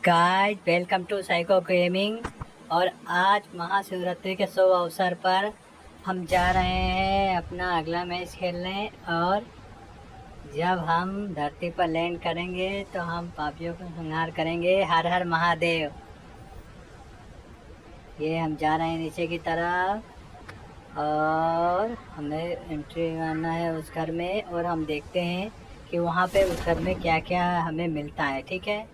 Guys welcome to Psycho Gaming. और आज महाशिवरात्रि के शुभ अवसर पर हम जा रहे हैं अपना अगला मैच खेलने। और जब हम धरती पर लैंड करेंगे तो हम पापियों को संहार करेंगे। हर हर महादेव। ये हम जा रहे हैं नीचे की तरफ और हमें एंट्री करना है उस घर में। और हम देखते हैं कि वहाँ पे उस घर में क्या क्या हमें मिलता है। ठीक है,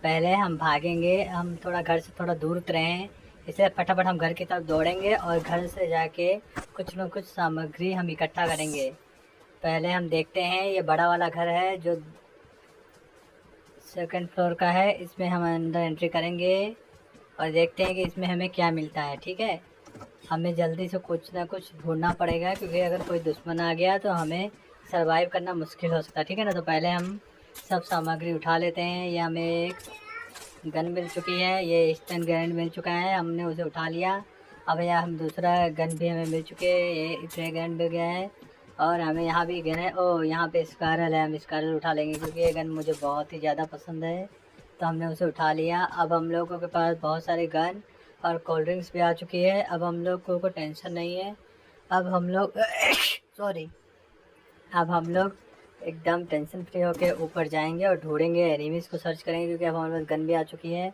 पहले हम भागेंगे। हम थोड़ा घर से थोड़ा दूर उतरे हैं, इसलिए फटाफट हम घर की तरफ दौड़ेंगे और घर से जाके कुछ न कुछ सामग्री हम इकट्ठा करेंगे। पहले हम देखते हैं, ये बड़ा वाला घर है जो सेकंड फ्लोर का है। इसमें हम अंदर एंट्री करेंगे और देखते हैं कि इसमें हमें क्या मिलता है। ठीक है, हमें जल्दी से कुछ ना कुछ ढूंढना पड़ेगा, क्योंकि अगर कोई दुश्मन आ गया तो हमें सरवाइव करना मुश्किल हो सकता है। ठीक है ना, तो पहले हम सब सामग्री उठा लेते हैं। ये हमें एक गन मिल चुकी है, ये स्टन ग्रेनेड मिल चुका है, हमने उसे उठा लिया। अब यहाँ हम दूसरा गन भी हमें मिल चुके हैं, ये स्प्रे गन मिल गया है। और हमें यहाँ भी गन है। ओ, यहाँ पे स्कारल है, हम स्कारल उठा लेंगे क्योंकि ये गन मुझे बहुत ही ज़्यादा पसंद है, तो हमने उसे उठा लिया। अब हम लोगों के पास बहुत सारे गन और कोल्ड ड्रिंक्स भी आ चुकी है। अब हम लोगों को टेंशन नहीं है। अब हम लोग सॉरी अब हम लोग एकदम टेंशन फ्री होके ऊपर जाएंगे और ढूंढेंगे, एनिमीज़ को सर्च करेंगे, क्योंकि अब हमारे पास गन भी आ चुकी है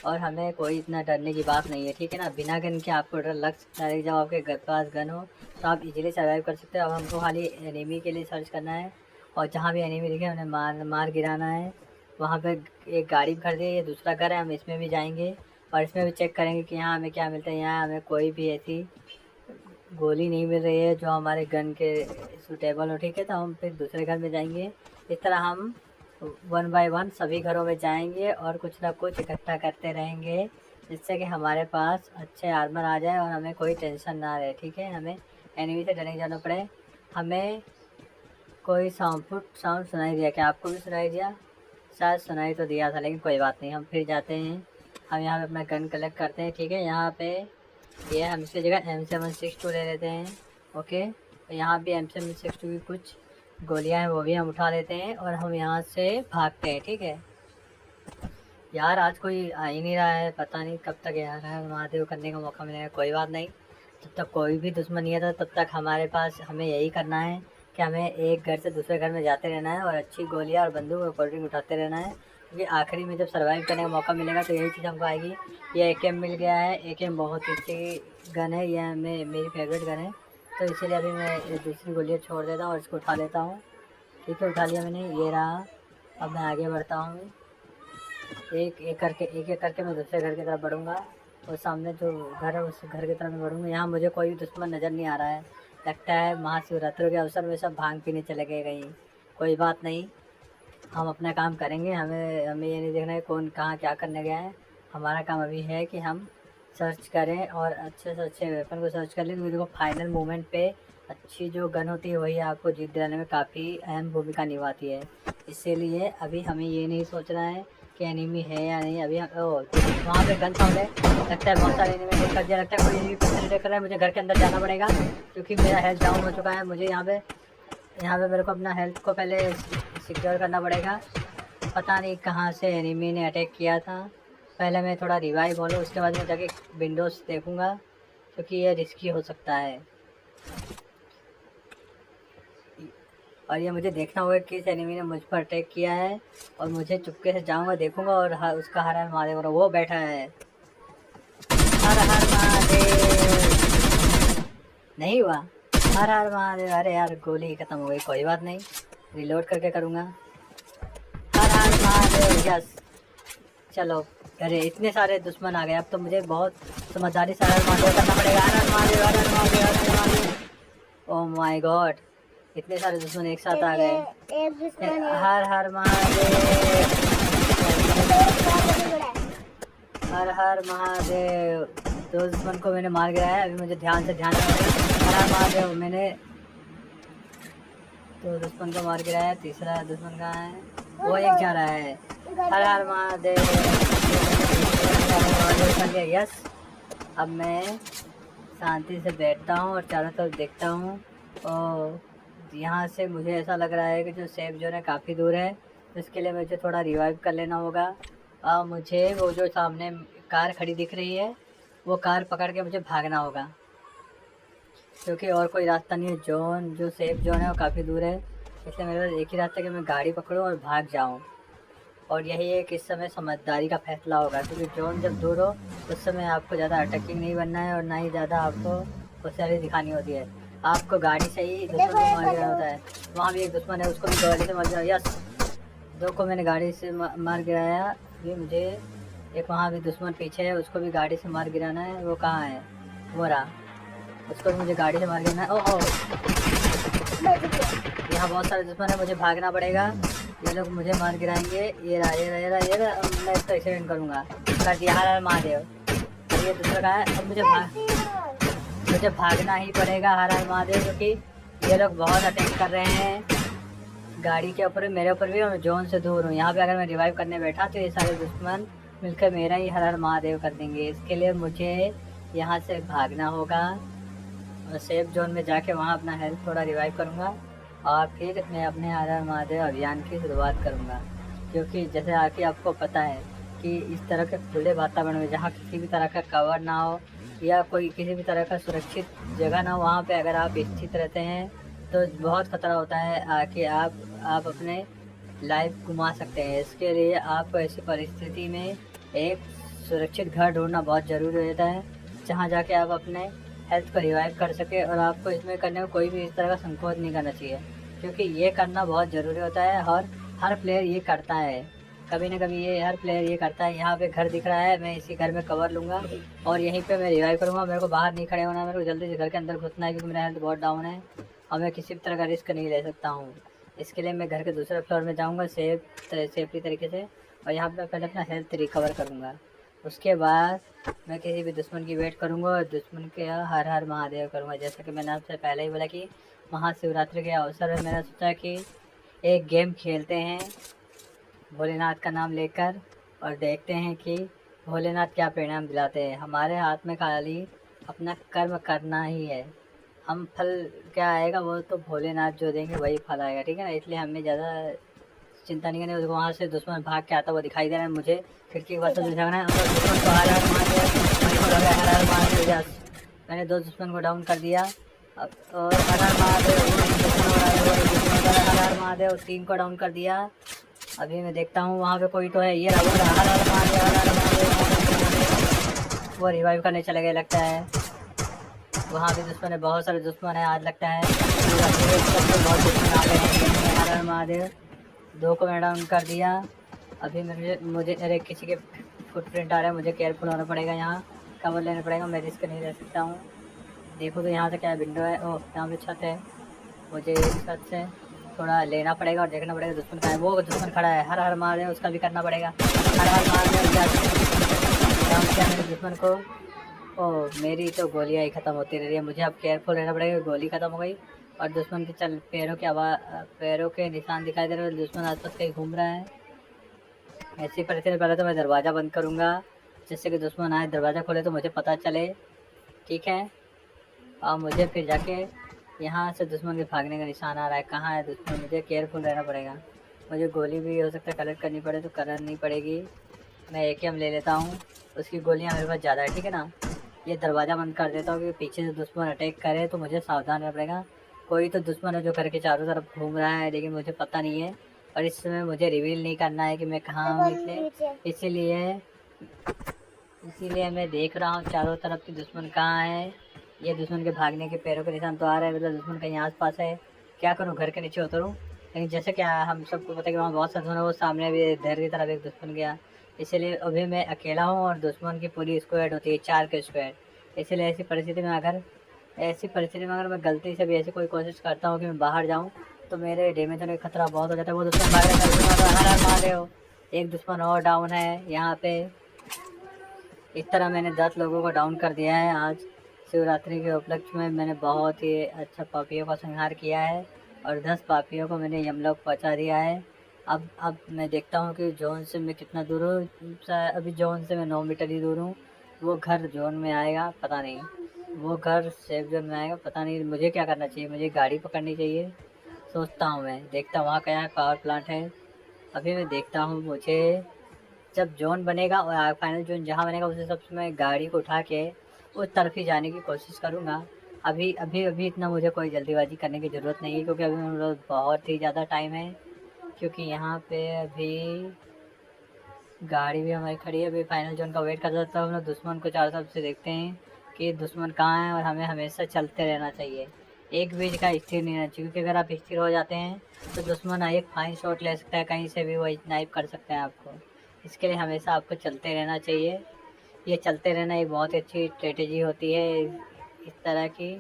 और हमें कोई इतना डरने की बात नहीं है। ठीक है ना, बिना गन के आपको डर लग सकता है। जब आपके घर पास गन हो तो आप इजीली सर्वाइव कर सकते हो। अब हमको खाली एनिमी के लिए सर्च करना है और जहाँ भी एनिमी दिखे उन्हें मार गिराना है। वहाँ पे एक गाड़ी भी खड़ी है, ये दूसरा घर है, हम इसमें भी जाएंगे और इसमें भी चेक करेंगे कि यहाँ हमें क्या मिलता है। यहाँ हमें कोई भी ऐसी गोली नहीं मिल रही है जो हमारे गन के सूटेबल हो। ठीक है, तो हम फिर दूसरे घर में जाएंगे। इस तरह हम 1 बाय 1 सभी घरों में जाएंगे और कुछ ना कुछ इकट्ठा करते रहेंगे, जिससे कि हमारे पास अच्छे आर्मर आ जाए और हमें कोई टेंशन ना रहे। ठीक है, हमें एनिमी से डरने जाना पड़े। हमें कोई साउंड सुनाई दिया क्या? आपको भी सुनाई दिया? शायद सुनाई तो दिया था, लेकिन कोई बात नहीं, हम फिर जाते हैं। हम यहाँ पे अपना गन कलेक्ट करते हैं। ठीक है, यहाँ पे ये हम इसकी जगह M762 ले लेते हैं। ओके, तो यहाँ भी M762 की कुछ गोलियाँ हैं, वो भी हम उठा लेते हैं और हम यहाँ से भागते हैं। ठीक है यार, आज कोई आ ही नहीं रहा है, पता नहीं कब तक यार है महादेव करने का मौका मिलेगा। कोई बात नहीं, जब तक कोई भी दुश्मन नहीं आता तब तक हमारे पास हमें यही करना है कि हमें एक घर से दूसरे घर में जाते रहना है और अच्छी गोलियाँ और बंदूक और कोल्ड ड्रिंक उठाते रहना है, क्योंकि आखिरी में जब सर्वाइव करने का मौका मिलेगा तो यही चीज़ हमको आएगी। ये AKM मिल गया है, AKM बहुत ही अच्छी गन है, ये मेरी फेवरेट गन है, तो इसीलिए अभी मैं दूसरी गोलियाँ छोड़ देता हूँ और इसको उठा लेता हूँ। ठीक है, उठा लिया मैंने, ये रहा। अब मैं आगे बढ़ता हूँ, एक एक करके मैं दूसरे घर की तरफ बढ़ूँगा और सामने जो घर है उस घर की तरफ मैं बढ़ूँगा। यहाँ मुझे कोई भी दुश्मन नज़र नहीं आ रहा है। लगता है महाशिवरात्रि के अवसर में सब भांग पीने चले गए कहीं। कोई बात नहीं, हम अपना काम करेंगे। हमें हमें ये नहीं देखना है कौन कहाँ क्या करने गया है। हमारा काम अभी है कि हम सर्च करें और अच्छे से अच्छे वेपन को सर्च कर लें, क्योंकि देखो फाइनल मोमेंट पे अच्छी जो गन होती है वही आपको जीत दिलाने में काफ़ी अहम भूमिका निभाती है। इसीलिए अभी हमें ये नहीं सोचना है कि एनिमी है या नहीं। अभी वहाँ पे गन साउंड है, लगता है बहुत सारे एनिमी हिट कर दिया, लगता है कोई एनिमी पीछे कर रहा है। मुझे घर के अंदर जाना पड़ेगा क्योंकि मेरा हेल्थ डाउन हो चुका है। मुझे यहाँ पे मेरे को अपना हेल्थ को पहले सिक्योर करना पड़ेगा। पता नहीं कहाँ से एनिमी ने अटैक किया था। पहले मैं थोड़ा रिवाइव हो लूँ, उसके बाद मैं जाके विंडोज़ देखूँगा, क्योंकि ये रिस्की हो सकता है। और ये मुझे देखना होगा कि किस एनिमी ने मुझ पर अटैक किया है, और मुझे चुपके से जाऊँगा, देखूँगा और उसका हर हर महादेव और वो बैठा है। हर हर महादेव नहीं हुआ, हर हर महादेव। अरे यार, गोली ख़त्म हो गई, कोई बात नहीं, रिलोड करके करूँगा। हर हर महादेव, यस। चलो, अरे इतने सारे दुश्मन आ गए, अब तो मुझे बहुत समझदारी से हर हर महादेव करना पड़ेगा। हर हर महादेव, हर हर महादेव, हर हर महादेव। ओह माय गॉड, इतने सारे दुश्मन एक साथ आ गए। हर हर महादेव, हर हर महादेव। दो दुश्मन को मैंने मार गिराया है, अभी मुझे ध्यान रखना है। हर हर महादेव, मैंने दो दुश्मन को मार गिराया, तीसरा दुश्मन कहाँ है? वो एक जा रहा है। हर हर महादेव कर लिया, यस। अब मैं शांति से बैठता हूँ और चारों तरफ देखता हूँ। और यहाँ से मुझे ऐसा लग रहा है कि जो सेफ जोन है काफ़ी दूर है, तो इसके लिए मुझे थोड़ा रिवाइव कर लेना होगा मुझे वो जो सामने कार खड़ी दिख रही है वो कार पकड़ के मुझे भागना होगा, क्योंकि और कोई रास्ता नहीं है। जोन जो सेफ जोन है वो काफ़ी दूर है, इसलिए मेरे पास एक ही रास्ता है कि मैं गाड़ी पकड़ूँ और भाग जाऊँ। और यही एक इस समय समझदारी का फैसला होगा, क्योंकि जोन जब दूर हो उस समय आपको ज़्यादा अटैकिंग नहीं बनना है और ना ही ज़्यादा आपको होशियारी दिखानी होती है। आपको गाड़ी से ही दुश्मन को मार गिराना होता है। वहाँ भी एक दुश्मन है, उसको भी गाड़ी से मार गिराया। यस, दो को मैंने गाड़ी से मार गिराया। अभी मुझे एक वहाँ भी दुश्मन पीछे है, उसको भी गाड़ी से मार गिराना है। वो कहाँ है? वो रहा, उसको भी मुझे गाड़ी से मार गिराना है। ओह, यहाँ बहुत सारे दुश्मन है, मुझे भागना पड़ेगा। ये लोग मुझे मार गिराएंगे। ये रहा, ये रहा, ये रहा, ये रहा। अब मैं इसका एक्सीडेंट करूँगा। कर दिया, हर हर महादेव। और ये दूसरा कहाँ है? अब मुझे भागना ही पड़ेगा, हर हर महादेव, क्योंकि ये लोग बहुत अटैक कर रहे हैं गाड़ी के ऊपर, मेरे ऊपर भी, और जोन से दूर हूँ। यहाँ पे अगर मैं रिवाइव करने बैठा तो ये सारे दुश्मन मिलकर मेरा ही हर हर महादेव कर देंगे। इसके लिए मुझे यहाँ से भागना होगा और सेफ जोन में जाके वहाँ अपना हेल्थ थोड़ा रिवाइव करूँगा और फिर मैं अपने हर हर महादेव अभियान की शुरुआत करूँगा। क्योंकि जैसे आके आपको पता है कि इस तरह के खुले वातावरण में जहाँ किसी भी तरह का कवर ना हो या कोई किसी भी तरह का सुरक्षित जगह ना हो, वहाँ पे अगर आप स्थित रहते हैं तो बहुत ख़तरा होता है कि आप अपने लाइफ गुमा सकते हैं। इसके लिए आपको ऐसी परिस्थिति में एक सुरक्षित घर ढूंढना बहुत ज़रूरी हो जाता है, जहाँ जाके आप अपने हेल्थ को रिवाइव कर सके। और आपको इसमें करने में कोई भी इस तरह का संकोच नहीं करना चाहिए, क्योंकि ये करना बहुत ज़रूरी होता है और हर प्लेयर ये करता है, कभी ना कभी ये हर प्लेयर ये करता है। यहाँ पे घर दिख रहा है, मैं इसी घर में कवर लूँगा और यहीं पे मैं रिवाइव करूँगा। मेरे को बाहर नहीं खड़े होना, मेरे को जल्दी से घर के अंदर घुसना है, क्योंकि मेरा हेल्थ बहुत डाउन है और मैं किसी भी तरह का रिस्क नहीं ले सकता हूँ। इसके लिए मैं घर के दूसरे फ्लोर में जाऊँगा सेफ्टी तरीके से, और यहाँ पर पहले अपना हेल्थ रिकवर करूँगा। उसके बाद मैं किसी भी दुश्मन की वेट करूँगा और दुश्मन के हर हर महादेव करूँगा। जैसा कि मैंने आपसे पहले ही बोला कि महाशिवरात्रि के अवसर में मैंने सोचा कि एक गेम खेलते हैं भोलेनाथ का नाम लेकर और देखते हैं कि भोलेनाथ क्या परिणाम दिलाते हैं। हमारे हाथ में खाली अपना कर्म करना ही है, हम फल क्या आएगा वो तो भोलेनाथ जो देंगे वही फल आएगा, ठीक है ना। इसलिए हमें ज़्यादा चिंता नहीं करनी। वहाँ से दुश्मन भाग के आता हुआ दिखाई दे रहा है मुझे, खिड़की के पास से दिखाना है और दुश्मन को हर हर महादेव। मैंने दो दुश्मन को डाउन कर दिया। अब और हर हर महादेव, हर हर महादेव, 3 को डाउन कर दिया। अभी मैं देखता हूँ वहाँ पे कोई तो है। ये रहा, हर हर महादेव, हर हर महादेव। वो रिवाइव करने चले गए लगता है। वहाँ भी दुश्मन है, बहुत सारे दुश्मन है आज लगता है। बहुत दुश्मन आ गए हैं। हर हर महादेव, 2 को मैं डाउन कर दिया। अभी मुझे अरे किसी के फुटप्रिंट आ रहा है, मुझे केयरफुल होना पड़ेगा, यहाँ कवर लेना पड़ेगा, मैं रिस्क नहीं ले सकता हूँ। देखो तो यहाँ से क्या विंडो है, ओह यहाँ पे छत है, मुझे छत से थोड़ा लेना पड़ेगा और देखना पड़ेगा दुश्मन का है। वो दुश्मन खड़ा है, हर हर महादेव, उसका भी करना पड़ेगा। हर हर महादेव, डाउन किया मैंने दुश्मन को। ओह मेरी तो गोलियाँ ही ख़त्म होती रह रही है, मुझे अब केयरफुल रहना पड़ेगा। गोली ख़त्म हो गई और दुश्मन के पैरों के निशान दिखाई दे रहे हैं। दुश्मन आसपास कहीं घूम रहा है। ऐसी परिस्थिति में पहले तो मैं दरवाज़ा बंद करूँगा, जिससे कि दुश्मन आए, दरवाज़ा खोले तो मुझे पता चले, ठीक है। और मुझे फिर जाके यहाँ से दुश्मन के भागने का निशान आ रहा है, कहाँ है दुश्मन, मुझे केयरफुल रहना पड़ेगा। मुझे गोली भी हो सकता है कलेक्ट करनी पड़े तो करनी पड़ेगी। मैं AKM ले लेता हूँ, उसकी गोलियाँ मेरे पास ज़्यादा है, ठीक है ना। ये दरवाज़ा बंद कर देता हूँ कि पीछे से दुश्मन अटैक करे तो मुझे सावधान रहना पड़ेगा। कोई तो दुश्मन है जो घर के चारों तरफ घूम रहा है, लेकिन मुझे पता नहीं है और इस समय मुझे रिवील नहीं करना है कि मैं कहाँ हूँ, इसीलिए मैं देख रहा हूँ चारों तरफ कि दुश्मन कहाँ है। ये दुश्मन के भागने के पैरों के निशान तो आ रहे हैं, मतलब दुश्मन कहीं आस पास है। क्या करूँ, घर के नीचे उतरूँ? लेकिन जैसे क्या हम सबको पता है कि वहाँ बहुत सारे दुश्मन है, वो सामने भी इधर की तरफ एक दुश्मन गया। इसीलिए अभी मैं अकेला हूँ और दुश्मन की पूरी स्क्वाड होती है, 4 के स्क्वाड। इसलिए ऐसी परिस्थिति में अगर मैं गलती से भी ऐसी कोई कोशिश करता हूँ कि मैं बाहर जाऊँ तो मेरे डैमेज होने का खतरा बहुत हो जाता है। वो दुश्मन भाग रहा है, हर महादेव, एक दुश्मन और डाउन है यहाँ पे। इस तरह मैंने 10 लोगों को डाउन कर दिया है। आज शिवरात्रि के उपलक्ष्य में मैंने बहुत ही अच्छा पापियों का संहार किया है और 10 पापियों को मैंने यमलोक पहुँचा दिया है। अब मैं देखता हूँ कि जोन से मैं कितना दूर हूँ। अभी जोन से मैं 9 मीटर ही दूर हूँ। वो घर जोन में आएगा पता नहीं, वो घर सेफ जोन में आएगा पता नहीं। मुझे क्या करना चाहिए? मुझे गाड़ी पकड़नी चाहिए, सोचता हूँ मैं। देखता हूँ वहाँ क्या है, पावर प्लांट है। अभी मैं देखता हूँ मुझे जब जोन बनेगा और फाइनल जोन जहाँ बनेगा उस हिसाब से मैं गाड़ी को उठा के उस तरफ ही जाने की कोशिश करूँगा। अभी अभी अभी इतना मुझे कोई जल्दीबाजी करने की ज़रूरत नहीं है, क्योंकि अभी मेरे पास बहुत ही ज़्यादा टाइम है। क्योंकि यहाँ पे अभी गाड़ी भी हमारी खड़ी है, अभी फाइनल जोन का वेट कर सकता हूँ। हम लोग दुश्मन को चारों तरफ से देखते हैं कि दुश्मन कहाँ है, और हमें हमेशा चलते रहना चाहिए, एक भी जगह स्थिर नहीं रहना चाहिए, क्योंकि अगर आप स्थिर हो जाते हैं तो दुश्मन एक फाइन शॉट ले सकता है, कहीं से भी वो स्नाइप कर सकते हैं आपको। इसके लिए हमेशा आपको चलते रहना चाहिए। ये चलते रहना एक बहुत ही अच्छी स्ट्रेटेजी होती है इस तरह की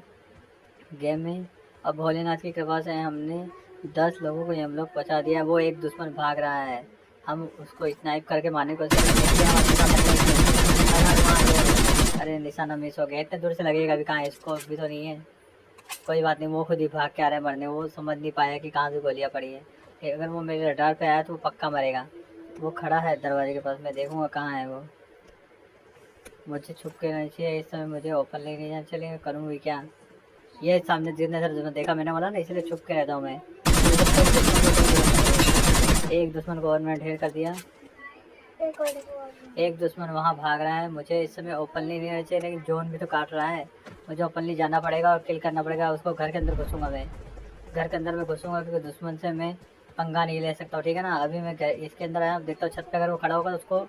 गेम में। और भोलेनाथ की कृपा से हमने 10 लोगों को हम लोग बचा दिया। वो एक दुश्मन भाग रहा है, हम उसको स्नाइप करके मारने को अरे निशाना मिस हो गया, इतने दूर से लगेगा, अभी कहाँ इसको भी तो नहीं है। कोई बात नहीं, वो खुद ही भाग के आ रहा है मरने, वो समझ नहीं पाया कि कहाँ से गोलियाँ पड़ी है। अगर वो मेरे रडार पे आया तो वो पक्का मरेगा। वो खड़ा है दरवाजे के पास, मैं देखूँगा कहाँ है वो। मुझे छुप के रहना चाहिए इस समय, मुझे ओपन ले नहीं जाना चाहिए, करूँ भी क्या। ये सामने जितने सर देखा मैंने बोला ना, इसलिए छुप के रहता हूँ मैं। एक दुश्मन को और मैंने ढेर कर दिया। एक दुश्मन वहाँ भाग रहा है, मुझे इस समय ओपनली नहीं रहना चाहिए, लेकिन जोन भी तो काट रहा है। मुझे ओपनली जाना पड़ेगा और किल करना पड़ेगा उसको। घर के अंदर घुसूँगा मैं, घर के अंदर मैं घुसूँगा, क्योंकि दुश्मन से मैं पंगा नहीं ले सकता, ठीक है ना। अभी मैं इसके अंदर आया, देखता हूँ छत पे अगर वो खड़ा होगा तो उसको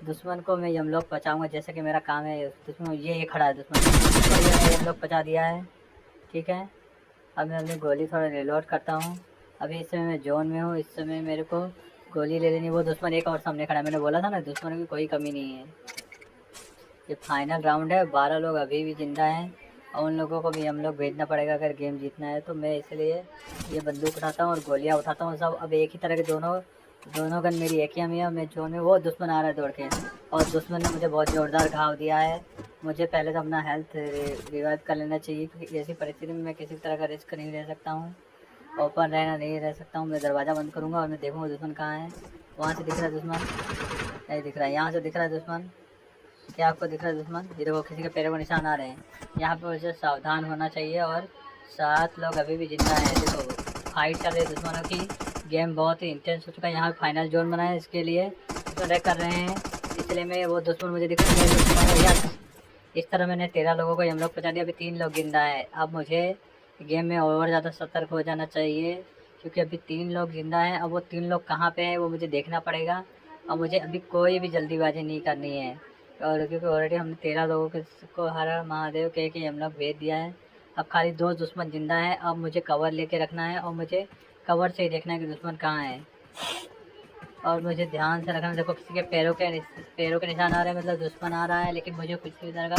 दुश्मन को मैं हम लोग बचाऊँगा, जैसे कि मेरा काम है। दुश्मन ये खड़ा है दुश्मन, तो हम लोग बचा दिया है, ठीक है। अब मैं अपनी गोली थोड़ा रिलोड करता हूँ। अभी इस समय मैं जोन में हूँ, इस समय मेरे को गोली ले लेनी। वो दुश्मन एक और सामने खड़ा है, मैंने बोला था ना दुश्मन की कोई कमी नहीं है। ये फाइनल राउंड है, 12 लोग अभी भी जिंदा हैं, और उन लोगों को भी हम लोग भेजना पड़ेगा अगर गेम जीतना है तो। मैं इसलिए ये बंदूक उठाता हूँ और गोलियाँ उठाता हूँ सब। अब एक ही तरह के दोनों गन मेरी एक ही हमी है। मैं जोन में, वो दुश्मन आ रहा है दौड़ के, और दुश्मन ने मुझे बहुत ज़ोरदार घाव दिया है। मुझे पहले तो अपना हेल्थ रिवाइव कर लेना चाहिए, क्योंकि ऐसी परिस्थिति में मैं किसी तरह का रिस्क नहीं ले सकता हूँ, ओपन रहना नहीं रह सकता हूँ। मैं दरवाज़ा बंद करूँगा और मैं देखूँगा दुश्मन कहाँ है। वहाँ से दिख रहा है दुश्मन, नहीं दिख रहा है। यहाँ से दिख रहा है दुश्मन, क्या आपको दिख रहा है दुश्मन? ये देखो किसी के पैरों को निशान आ रहे हैं। यहाँ पे मुझे सावधान होना चाहिए। और 7 लोग अभी भी जिंदा हैं। देखो फाइट चल रही है दुश्मनों की, गेम बहुत ही इंटेंस हो चुका है। यहाँ फाइनल जोन बना है, इसके लिए तो रैक कर रहे हैं, इसलिए मैं वो दुश्मन मुझे दिख रहा है। इस तरह मैंने 13 लोगों को हम लोग बचा दिया, अभी 3 लोग जिंदा है। अब मुझे गेम में और ज़्यादा सतर्क हो जाना चाहिए, क्योंकि अभी 3 लोग जिंदा हैं। अब वो 3 लोग कहाँ पे हैं वो मुझे देखना पड़ेगा, और मुझे अभी कोई भी जल्दीबाजी नहीं करनी है। और क्योंकि ऑलरेडी हमने 13 लोगों को हर हर महादेव कह के हम लोग भेज दिया है। अब खाली 2 दुश्मन जिंदा हैं। अब मुझे कवर लेके रखना है, और मुझे कवर से ही देखना है कि दुश्मन कहाँ है, और मुझे ध्यान से रखना। देखो किसी के पैरों के निशान आ रहे हैं, मतलब दुश्मन आ रहा है, लेकिन मुझे कुछ भी तरह का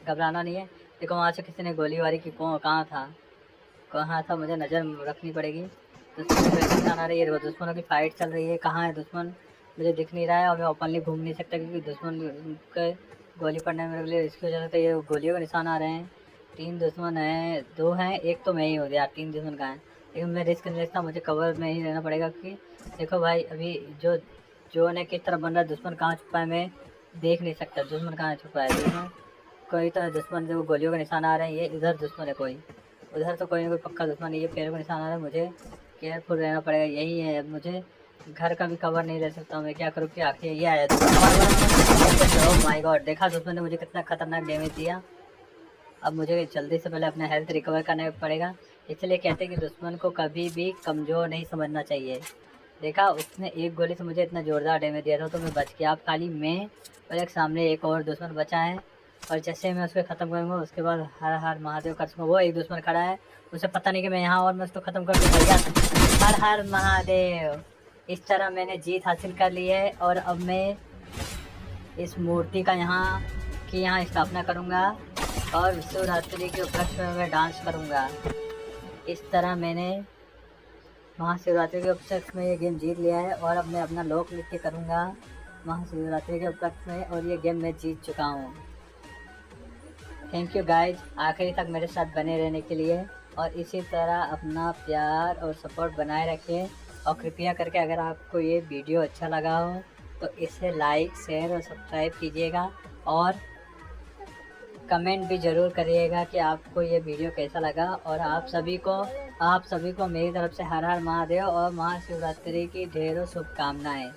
घबराना नहीं है। देखो वहाँ से किसी ने गोली वारी की, कहाँ था मुझे नज़र रखनी पड़ेगी। दुश्मन के निशान आ रही है, दुश्मनों की फाइट चल रही है। कहाँ है दुश्मन मुझे दिख नहीं रहा है, और मैं ओपनली घूम नहीं सकता, क्योंकि दुश्मन के गोली पड़ने में मेरे लिए रिस्क हो जाता है। ये गोलियों के निशान आ रहे हैं। 3 दुश्मन हैं, 2 हैं, एक तो मैं ही हो गया। 3 दुश्मन कहाँ हैं, लेकिन मैं रिस्क नहीं लेता, मुझे कवर में ही रहना पड़ेगा। क्योंकि देखो भाई अभी जो ने किस तरह बन रहा है, दुश्मन कहाँ छुपा है मैं देख नहीं सकता, दुश्मन कहाँ छुपा है। देखो कोई तो दुश्मन, जो गोलियों के निशान आ रहे हैं, ये इधर दुश्मन है, कोई उधर तो कोई ना कोई पक्का दुश्मन है। ये पैरों का निशान आ रहा है, मुझे केयरफुल रहना पड़ेगा। यही है, मुझे घर का भी कवर नहीं ले सकता हूँ मैं, क्या करूँ कि आखिर ये आया ओह माय गॉड, देखा दुश्मन ने मुझे कितना खतरनाक डैमेज दिया। अब मुझे जल्दी से पहले अपना हेल्थ रिकवर करना पड़ेगा। इसलिए कहते हैं कि दुश्मन को कभी भी कमज़ोर नहीं समझना चाहिए। देखा उसने एक गोली से मुझे इतना ज़ोरदार डैमेज दिया था, तो मैं बच गया। अब खाली मैं और एक सामने एक और दुश्मन बचा है, और जैसे मैं उसको ख़त्म करूँगा उसके बाद हर हर महादेव कर सकूँगा। वो एक दुश्मन खड़ा है, उसे पता नहीं कि मैं यहाँ, और मैं उसको ख़त्म कर दूँगा। हर हर महादेव। इस तरह मैंने जीत हासिल कर ली है, और अब मैं इस मूर्ति का यहाँ स्थापना करूँगा, और शिवरात्रि के उपलक्ष्य में मैं डांस करूँगा। इस तरह मैंने महाशिवरात्रि के उपलक्ष्य में ये गेम जीत लिया है, और अब मैं अपना लोक नृत्य करूँगा महाशिवरात्रि के उपलक्ष्य में, और ये गेम मैं जीत चुका हूँ। थैंक यू गाइज आखिरी तक मेरे साथ बने रहने के लिए, और इसी तरह अपना प्यार और सपोर्ट बनाए रखें। और कृपया करके अगर आपको ये वीडियो अच्छा लगा हो तो इसे लाइक शेयर और सब्सक्राइब कीजिएगा, और कमेंट भी ज़रूर करिएगा कि आपको ये वीडियो कैसा लगा। और आप सभी को मेरी तरफ से हर हर महादेव और महाशिवरात्रि की ढेरों शुभकामनाएं।